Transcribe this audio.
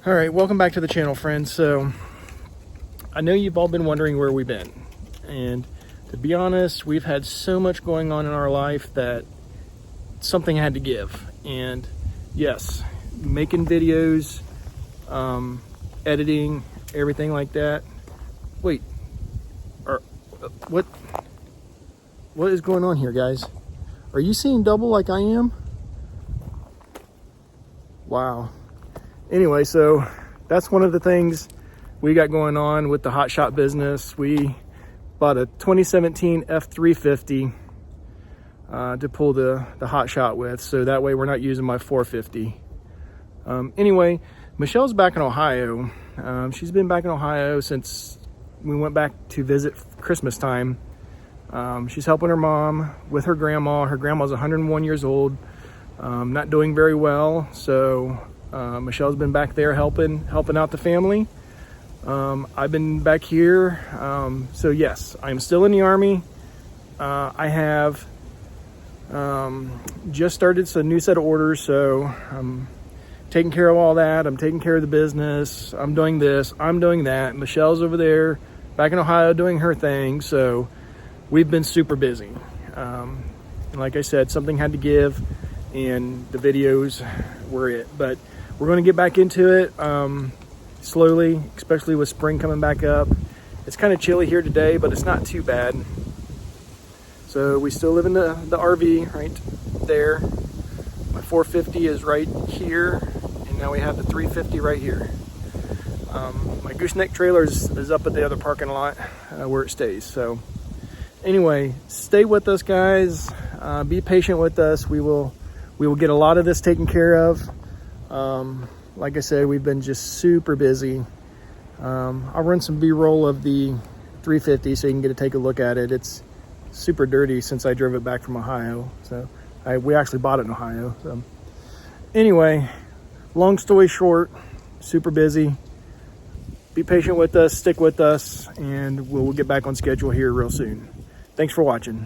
All right, welcome back to the channel, friends. So I know you've all been wondering where we've been, and to be honest, we've had so much going on in our life that something had to give. And yes, making videos, editing, everything like that. Wait, what is going on here, guys? Are you seeing double like I am? Wow. Anyway, so that's one of the things we got going on with the Hotshot business. We bought a 2017 F350 to pull the Hotshot with, so that way we're not using my 450. Anyway, Michelle's back in Ohio. She's been back in Ohio since we went back to visit Christmas time. She's helping her mom with her grandma. Her grandma's 101 years old, not doing very well, so Michelle's been back there helping out the family. I've been back here. So yes, I'm still in the Army. I have just started a new set of orders, so I'm taking care of all that. I'm taking care of the business. I'm doing this, I'm doing that. Michelle's over there back in Ohio doing her thing, so we've been super busy. And like I said, something had to give, and the videos were it. But we're going to get back into it slowly, especially with spring coming back up. It's kind of chilly here today, but it's not too bad. So we still live in the RV right there. My 450 is right here, and now we have the 350 right here. My gooseneck trailer is up at the other parking lot where it stays. So anyway, stay with us, guys. Be patient with us. We will get a lot of this taken care of. Like I said, we've been just super busy. I'll run some B-roll of the 350 so you can take a look at it. It's super dirty since I drove it back from Ohio. So we actually bought it in Ohio. So anyway, long story short, super busy. Be patient with us, stick with us, and we'll get back on schedule here real soon. Thanks for watching.